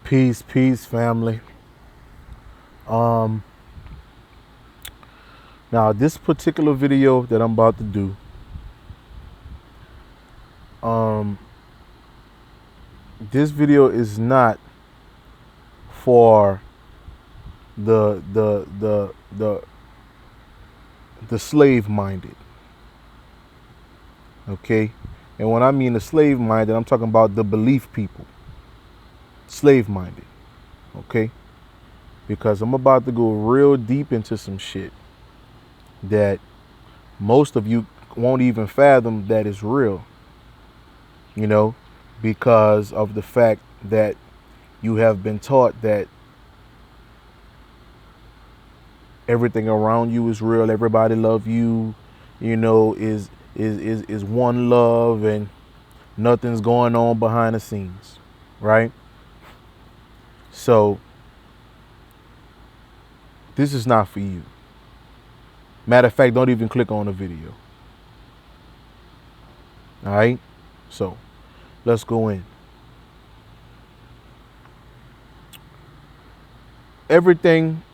Peace, family. Um, Now this particular video that I'm about to do, um, this video is not for the the the the the slave minded. Okay, and when I mean the slave minded, I'm talking about the belief people, slave minded. Okay, because I'm about to go real deep into some shit that most of you won't even fathom that is real, you know, because of the fact that you have been taught that everything around you is real, everybody love you, is one love, and nothing's going on behind the scenes, right? So this is not for you. Matter of fact, don't even click on the video. All right, so let's go in. Everything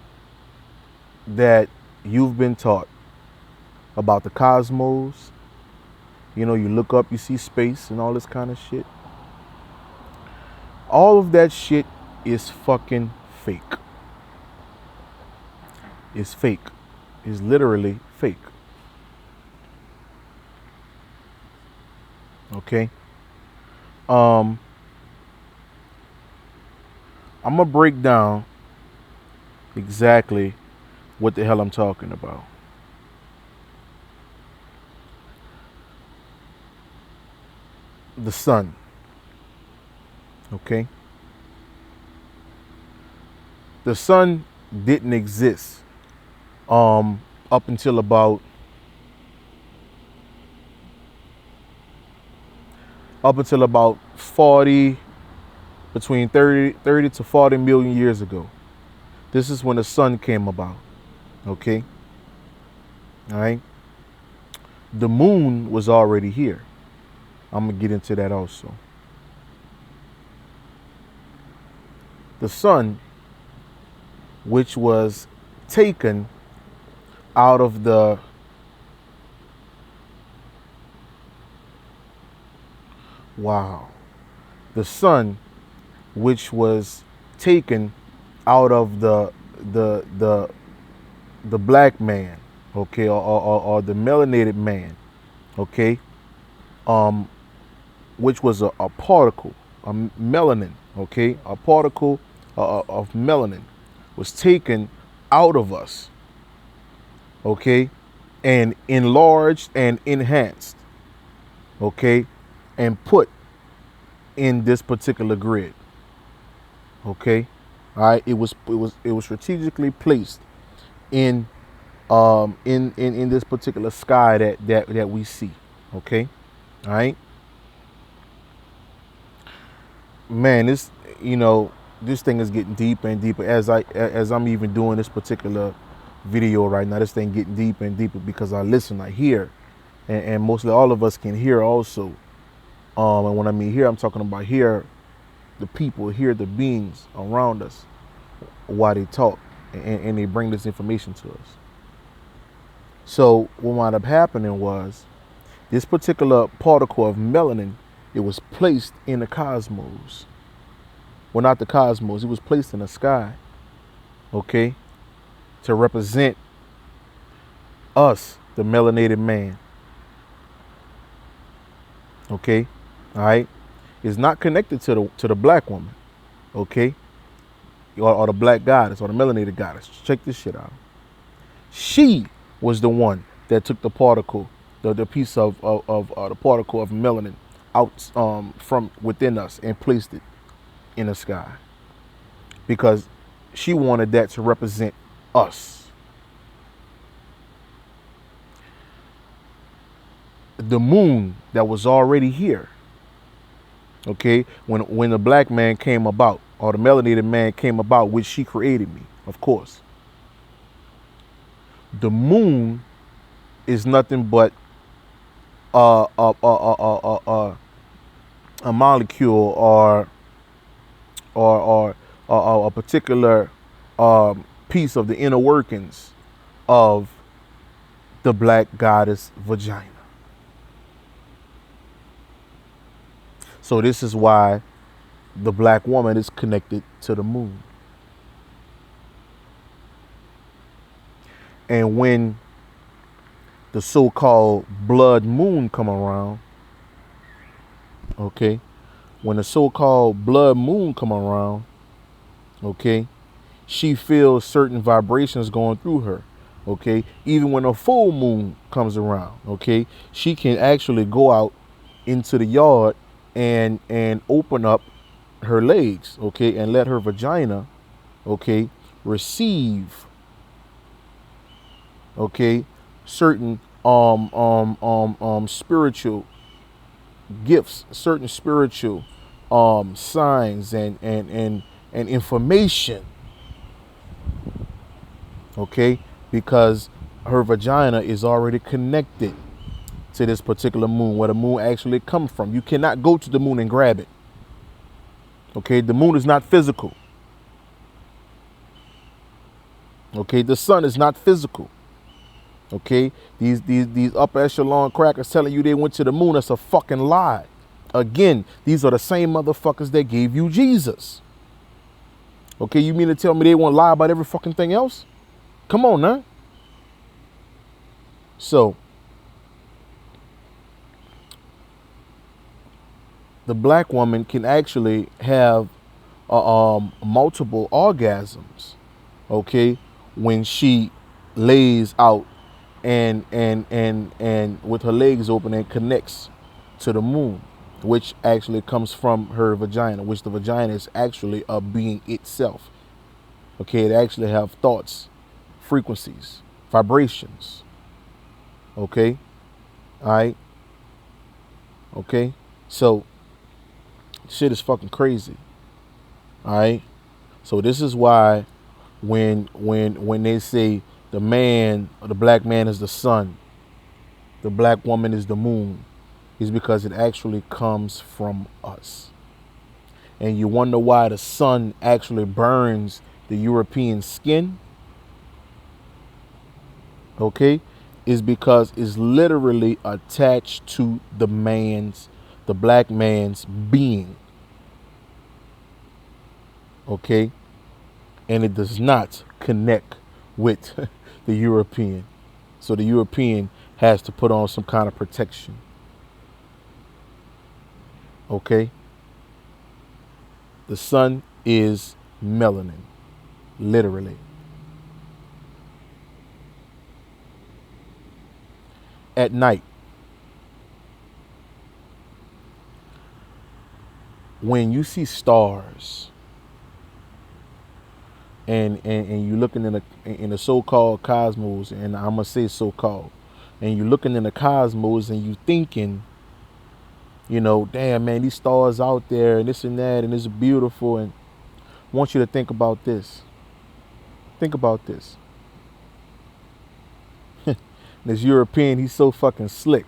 that you've been taught about the cosmos, you look up, you see space and all this kind of shit. All of that shit is fucking fake. It's fake. It's literally fake. Okay? I'm gonna break down exactly what the hell I'm talking about. The sun. Okay? The sun didn't exist up until about up until about 40 between 30 to 40 million years ago. This is when the sun came about. Okay? All right? The moon was already here. I'm going to get into that also. The sun, which was taken out of the the sun, which was taken out of the black man, okay, or the melanated man, okay, which was a particle, a melanin, okay, a particle of melanin was taken out of us, okay, and enlarged and enhanced, okay, and put in this particular grid, okay. All right, it was strategically placed in in this particular sky that we see, okay. All right, man, this thing is getting deeper and deeper as I'm even doing this particular video right now. This thing getting deeper and deeper because I listen, I hear, and mostly all of us can hear also. And when I mean hear, I'm talking about hear the people, hear the beings around us while they talk, and they bring this information to us. So what wound up happening was this particular particle of melanin, it was placed in the cosmos. Well, not the cosmos, it was placed in the sky, okay, to represent us, the melanated man. Okay, all right. It's not connected to the black woman, okay, or the black goddess or the melanated goddess. Check this shit out. She was the one that took the particle, the piece of the particle of melanin out from within us and placed it in the sky because she wanted that to represent us. The moon that was already here, okay, when the black man came about, or the melanated man came about, which she created me, of course. The moon is nothing but a molecule or a particular piece of the inner workings of the black goddess vagina. So this is why the black woman is connected to the moon. And when the so-called blood moon come around, okay, when the so-called blood moon come around, okay, she feels certain vibrations going through her, okay. Even when a full moon comes around, okay, she can actually go out into the yard and open up her legs, okay, and let her vagina, okay, receive, okay, certain spiritual gifts, certain spiritual signs and information, okay, because her vagina is already connected to this particular moon, where the moon actually comes from. You cannot go to the moon and grab it. Okay, the moon is not physical. Okay, the sun is not physical. Okay, these upper echelon crackers telling you they went to the moon, that's a fucking lie. Again, these are the same motherfuckers that gave you Jesus. Okay, you mean to tell me they won't lie about every fucking thing else? Come on now. So the black woman can actually have multiple orgasms, okay, when she lays out and with her legs open and connects to the moon, which actually comes from her vagina, which the vagina is actually a being itself. Okay, it actually have thoughts, frequencies, vibrations. Okay, all right. Okay, so shit is fucking crazy. All right. So this is why when they say the man or the black man is the sun, the black woman is the moon, is because it actually comes from us. And you wonder why the sun actually burns the European skin? Okay? Is because it's literally attached to the black man's being. Okay? And it does not connect with the European. So the European has to put on some kind of protection. Okay? The sun is melanin, literally. At night, when you see stars and you're looking in the so-called cosmos, and I'm gonna say so-called, and you're looking in the cosmos and you thinking, you know, damn man, these stars out there and this and that and it's beautiful, and I want you to think about this. Think about this. This European, he's so fucking slick.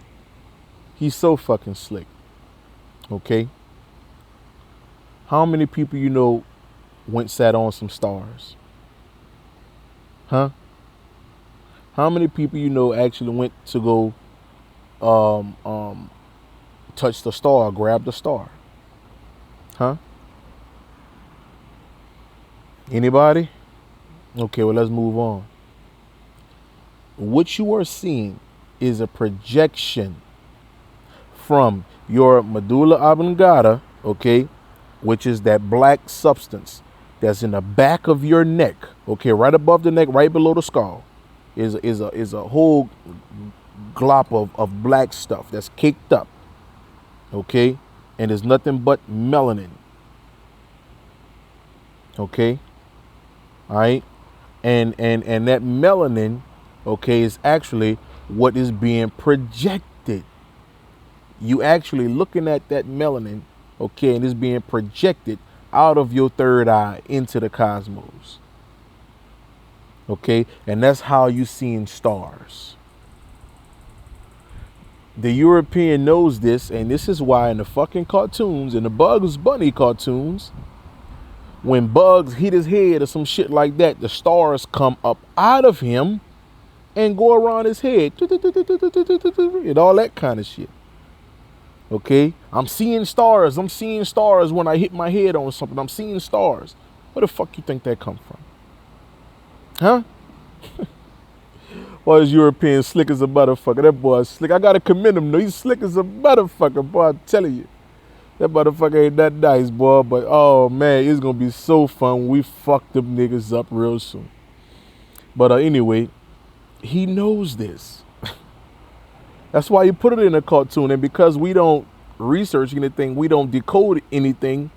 He's so fucking slick. Okay? How many people you know went sat on some stars? Huh? How many people you know actually went to go touch the star, grab the star? Huh? Anybody? Okay, well, let's move on. What you are seeing is a projection from your medulla oblongata, okay, which is that black substance that's in the back of your neck, okay, right above the neck, right below the skull, is a whole glop of black stuff that's caked up, okay, and there's nothing but melanin, okay, all right, and that melanin, okay, is actually what is being projected. You actually looking at that melanin, okay, and it's being projected out of your third eye into the cosmos. Okay, and that's how you seeing stars. The European knows this, and this is why in the fucking cartoons, in the Bugs Bunny cartoons, when bugs hit his head or some shit like that, the stars come up out of him and go around his head and all that kind of shit. Okay, I'm seeing stars. I'm seeing stars when I hit my head on something. I'm seeing stars. Where the fuck you think that come from? Huh? Boy, this European slick as a motherfucker. That boy is slick. I gotta commend him though. He's slick as a motherfucker, boy. I'm telling you. That motherfucker ain't that nice, boy. But oh man, it's gonna be so fun when we fuck them niggas up real soon. But anyway, he knows this. That's why he put it in a cartoon. And because we don't research anything, we don't decode anything,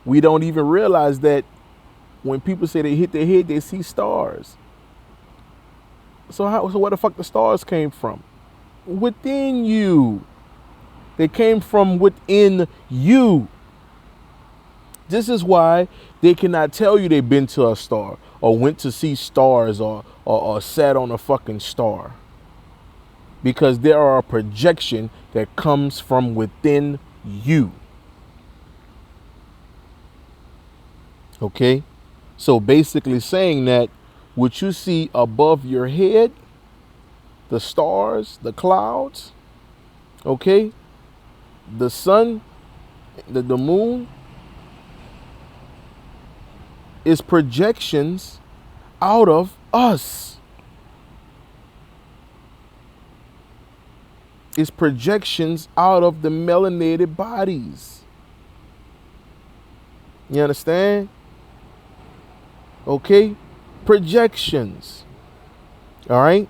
we don't even realize that when people say they hit their head, they see stars. So where the fuck the stars came from? Within you. They came from within you. This is why they cannot tell you they've been to a star or went to see stars or sat on a fucking star. Because there are a projection that comes from within you. Okay? So basically saying that what you see above your head, the stars, the clouds, okay, the sun, the moon, is projections out of us. It's projections out of the melanated bodies. You understand? Okay? Projections. All right?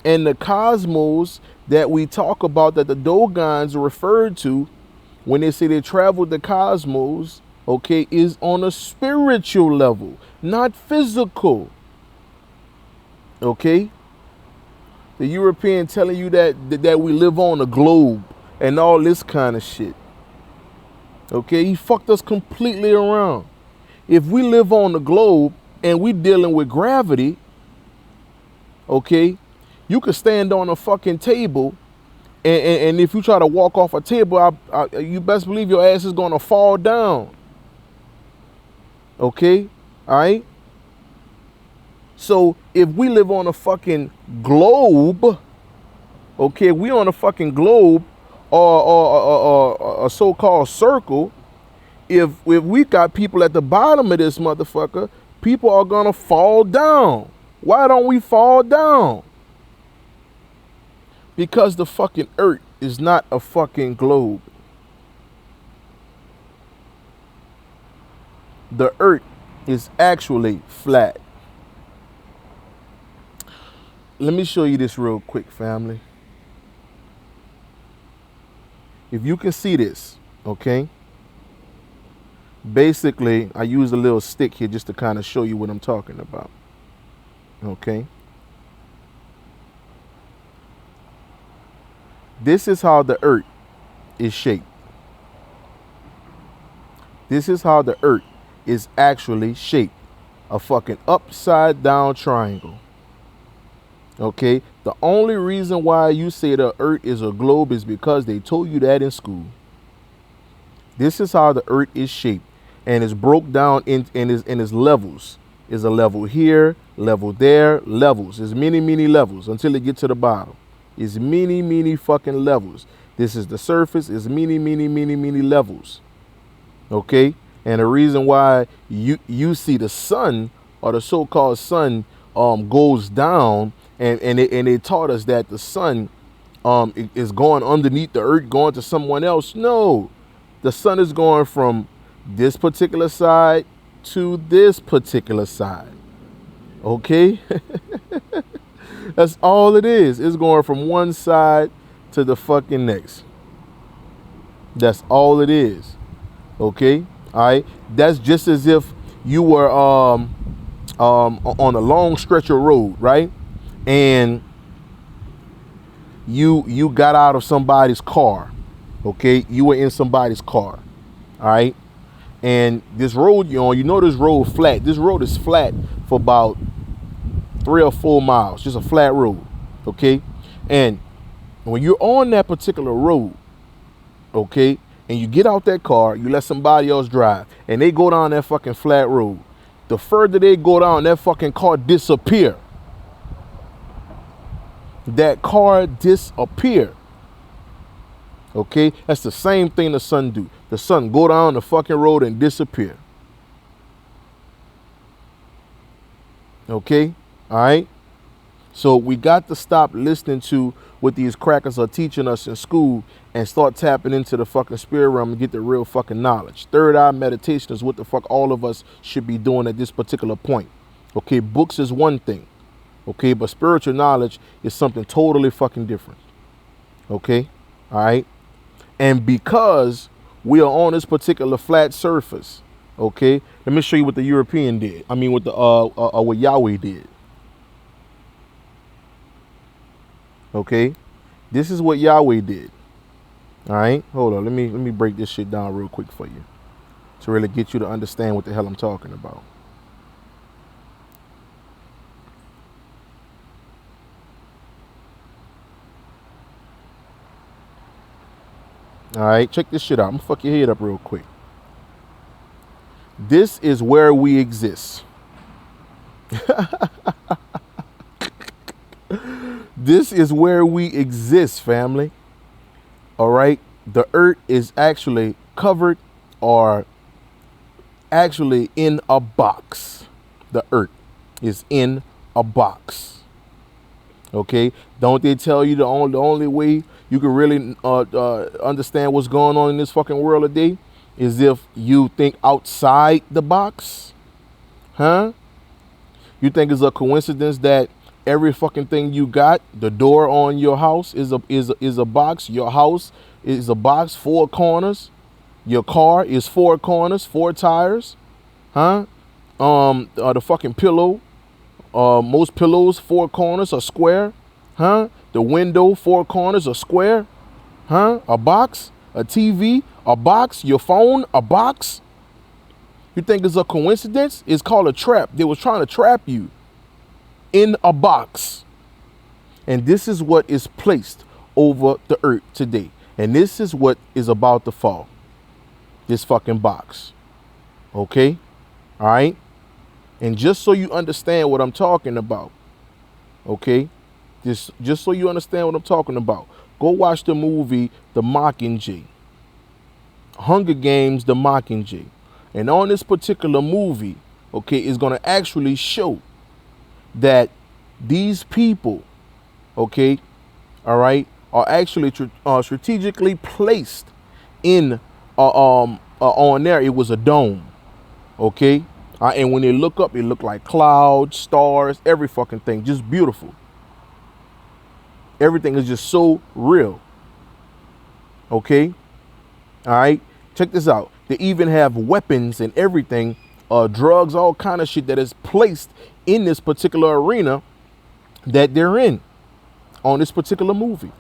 And the cosmos that we talk about, that the Dogons referred to when they say they traveled the cosmos, okay, is on a spiritual level, not physical. Okay? The European telling you that we live on a globe and all this kind of shit. Okay, he fucked us completely around. If we live on the globe and we dealing with gravity, okay, you could stand on a fucking table and if you try to walk off a table, you best believe your ass is gonna fall down. Okay, all right? So if we live on a fucking globe, okay, we on a fucking globe or a so-called circle, if we got people at the bottom of this motherfucker, people are gonna fall down. Why don't we fall down? Because the fucking earth is not a fucking globe. The earth is actually flat. Let me show you this real quick, family. If you can see this, okay? Basically, I use a little stick here just to kind of show you what I'm talking about. Okay? This is how the earth is shaped. This is how the earth is actually shaped. A fucking upside down triangle. Okay, the only reason why you say the earth is a globe is because they told you that in school. This is how the earth is shaped, and it's broke down in its levels. Is a level here, level there, levels. There's many levels until it gets to the bottom. It's many fucking levels. This is the surface. It's many levels. Okay, and the reason why you see the sun or the so-called sun goes down. And they taught us that the sun is going underneath the earth, going to someone else. No, the sun is going from this particular side to this particular side. Okay? That's all it is. It's going from one side to the fucking next. That's all it is. Okay? All right? That's just as if you were on a long stretch of road, right? And you got out of somebody's car, okay? You were in somebody's car, all right? And this road you're on, you know this road flat. This road is flat for about 3 or 4 miles, just a flat road, okay? And when you're on that particular road, okay, and you get out that car, you let somebody else drive, and they go down that fucking flat road, the further they go down, that fucking car disappear. That car disappear. Okay? That's the same thing the sun do. The sun go down the fucking road and disappear. Okay? All right? So we got to stop listening to what these crackers are teaching us in school and start tapping into the fucking spirit realm and get the real fucking knowledge. Third eye meditation is what the fuck all of us should be doing at this particular point. Okay, books is one thing. Okay, but spiritual knowledge is something totally fucking different. Okay, all right. And because we are on this particular flat surface, okay, let me show you what the European did. I mean, what the what Yahweh did. Okay, this is what Yahweh did. All right, hold on. Let me break this shit down real quick for you to really get you to understand what the hell I'm talking about. All right, check this shit out. I'm gonna fuck your head up real quick. This is where we exist. This is where we exist, family. All right. The earth is actually covered or actually in a box. The earth is in a box. Okay. Don't they tell you the only way you can really understand what's going on in this fucking world today is if you think outside the box? Huh? You think it's a coincidence that every fucking thing you got, the door on your house is a box. Your house is a box, 4 corners. Your car is 4 corners, 4 tires. Huh? The fucking pillow. Most pillows, 4 corners, are square. Huh? The window, 4 corners, are square. Huh? A box, a TV, a box, your phone, a box. You think it's a coincidence? It's called a trap. They was trying to trap you in a box. And this is what is placed over the earth today. And this is what is about to fall. This fucking box. Okay? All right? And just so you understand what I'm talking about. Okay? Just so you understand what I'm talking about. Go watch the movie The Mockingjay. Hunger Games, The Mockingjay. And on this particular movie, okay, is going to actually show that these people, okay, all right, are actually strategically placed in on there. It was a dome, okay, and when they look up, it looked like clouds, stars, every fucking thing, just beautiful. Everything is just so real. Okay, all right, check this out. They even have weapons and everything, drugs, all kind of shit that is placed in this particular arena that they're in on this particular movie.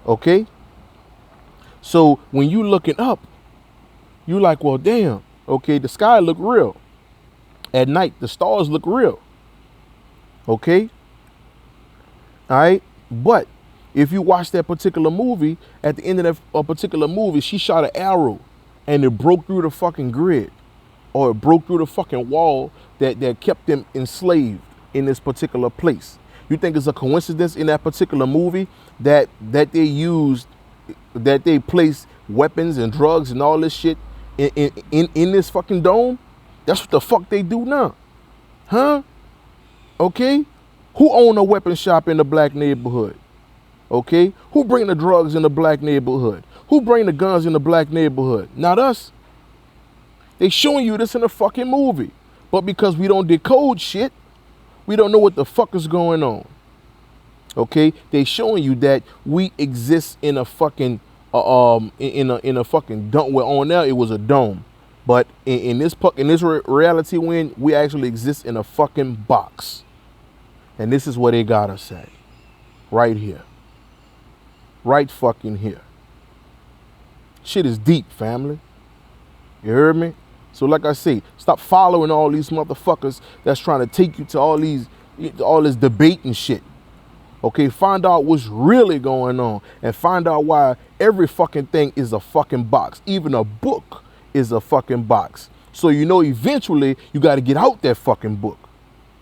Okay? So when you looking up, you like, well, damn, okay, the sky look real. At night, the stars look real. Okay? All right? But if you watch that particular movie, at the end of that particular movie, she shot an arrow and it broke through the fucking grid, or it broke through the fucking wall that kept them enslaved in this particular place. You think it's a coincidence in that particular movie that they used, that they placed weapons and drugs and all this shit in this fucking dome? That's what the fuck they do now. Huh? Okay? Who own a weapon shop in the black neighborhood? Okay? Who bring the drugs in the black neighborhood? Who bring the guns in the black neighborhood? Not us. They showing you this in a fucking movie. But because we don't decode shit, we don't know what the fuck is going on. Okay? They showing you that we exist in a fucking in a fucking dome. Well, on there it was a dome. But in this reality, when we actually exist in a fucking box. And this is what they got us at. Right here. Right fucking here. Shit is deep, family. You heard me? So like I say, stop following all these motherfuckers that's trying to take you to all this debate and shit. Okay, find out what's really going on and find out why every fucking thing is a fucking box. Even a book is a fucking box. So you know eventually you got to get out that fucking book.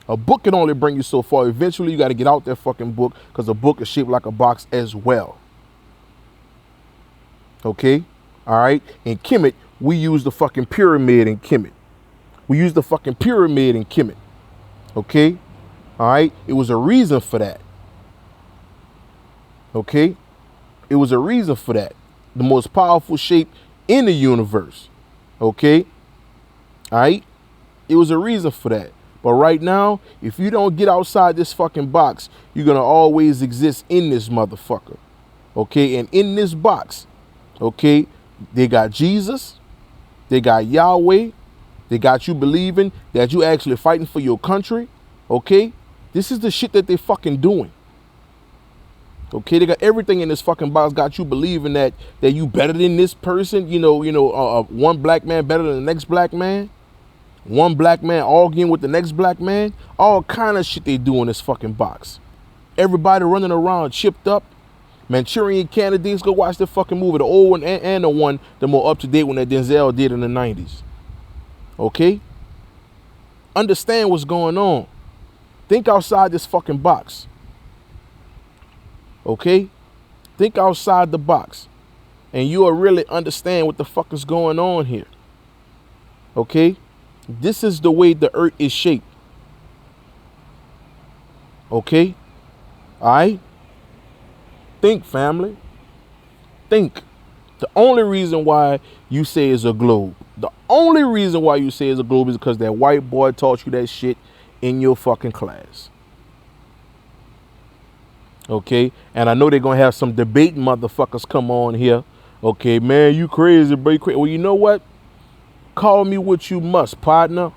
A book can only bring you so far. Eventually you got to get out that fucking book because a book is shaped like a box as well. Okay? All right? In Kemet, we use the fucking pyramid in Kemet. We use the fucking pyramid in Kemet. Okay? All right? It was a reason for that. Okay? It was a reason for that. The most powerful shape in the universe. Okay? All right? It was a reason for that. But right now, if you don't get outside this fucking box, you're going to always exist in this motherfucker. Okay? And in this box, okay, they got Jesus. They got Yahweh. They got you believing that you actually fighting for your country. Okay? This is the shit that they fucking doing. Okay, they got everything in this fucking box. Got you believing that you better than this person. One black man better than the next black man. One black man arguing with the next black man. All kind of shit they do in this fucking box. Everybody running around chipped up. Manchurian candidates. Go watch the fucking movie, the old one and the one, the more up to date one that Denzel did in the 90s. Okay, understand what's going on. Think outside this fucking box. Okay? Think outside the box. And you'll really understand what the fuck is going on here. Okay? This is the way the earth is shaped. Okay? Alright? Think, family. Think. The only reason why you say it's a globe. The only reason why you say it's a globe is because that white boy taught you that shit in your fucking class. Okay, and I know they're gonna have some debating motherfuckers come on here. Okay, man, you crazy, bro. You crazy. Well, you know what? Call me what you must, partner.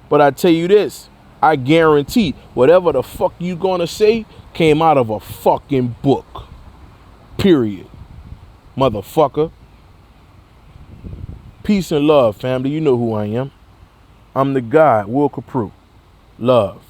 But I tell you this, I guarantee whatever the fuck you gonna say came out of a fucking book. Period. Motherfucker. Peace and love, family. You know who I am. I'm the God, Will Capru. Love.